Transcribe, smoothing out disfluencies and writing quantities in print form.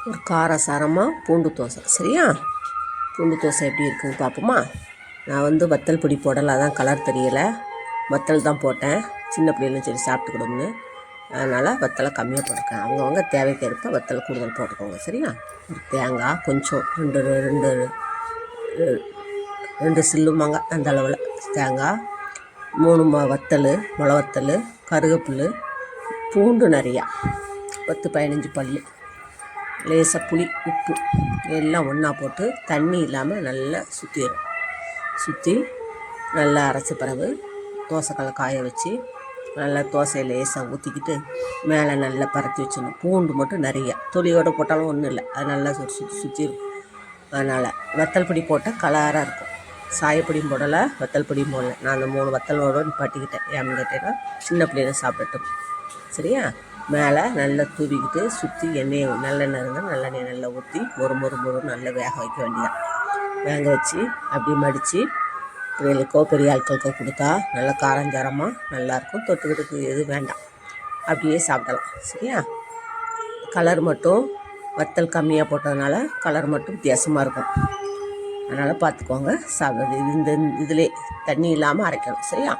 ஒரு காரசாரமாக பூண்டு தோசை. சரியா? பூண்டு தோசை எப்படி இருக்குதுன்னு பார்ப்போமா? நான் வத்தல் பொடி போடலை, அதான் கலர் தெரியலை. வத்தல் தான் போட்டேன், சின்ன பிள்ளைகளும் சரி சாப்பிட்டுக்கிடும்னு. அதனால் வத்தலை கம்மியாக போட்டுருக்கேன். அவங்கவுங்க தேவைக்கேற்ப வத்தலை கூடுதல் போட்டுக்கோங்க. சரியா? ஒரு தேங்காய் கொஞ்சம் ரெண்டு ரெண்டு ரெண்டு சில்லுமாங்க அந்த அளவில் தேங்காய், 3 வத்தல், மிள வத்தல், கருவேப்பிலை, பூண்டு நிறையா 10-15 பல், லேசாக புளி, உப்பு எல்லாம் ஒன்றா போட்டு தண்ணி இல்லாமல் நல்லா சுற்றி நல்லா அரைச்ச பிறகு தோசைக்கல்லை காய வச்சு நல்லா தோசையை லேசாக ஊற்றிக்கிட்டு மேலே நல்லா பரத்தி வச்சிடணும். பூண்டு மட்டும் நிறையா, தொலியோடு போட்டாலும் ஒன்றும் இல்லை, அது நல்லா சுற்றிடும். அதனால் வத்தல் பொடி போட்டால் கலராக இருக்கும். சாயப்பொடியும் போடலை, வத்தல் பொடியும் போடலை. நான் அந்த 3 வத்தலோடு நிப்பாட்டிக்கிட்டேன். ஏன்னு கேட்டேன்னா சின்ன பிள்ளைங்க சாப்பிடட்டும். சரியா? மேலே நல்லா தூவிக்கிட்டு சுற்றி எண்ணெயை நல்லெண்ணெய் இருந்தால் நல்லெண்ணெய் நல்லா ஊற்றி மொறு நல்லா வேக வைக்க வேண்டியதான். வேக வச்சு அப்படி மடித்து பிள்ளைகளுக்கோ பெரிய ஆட்களுக்கோ கொடுத்தா நல்லா காரஞ்சாரமாக நல்லாயிருக்கும். தொட்டுக்கிட்டு எதுவும் வேண்டாம், அப்படியே சாப்பிடலாம். சரியா? கலர் மட்டும் வத்தல் கம்மியாக போட்டதுனால கலர் மட்டும் வித்தியாசமாக இருக்கும். அதனால் பார்த்துக்கோங்க. சாப்பிடுறது இதிலே தண்ணி இல்லாமல் அரைக்கணும். சரியா?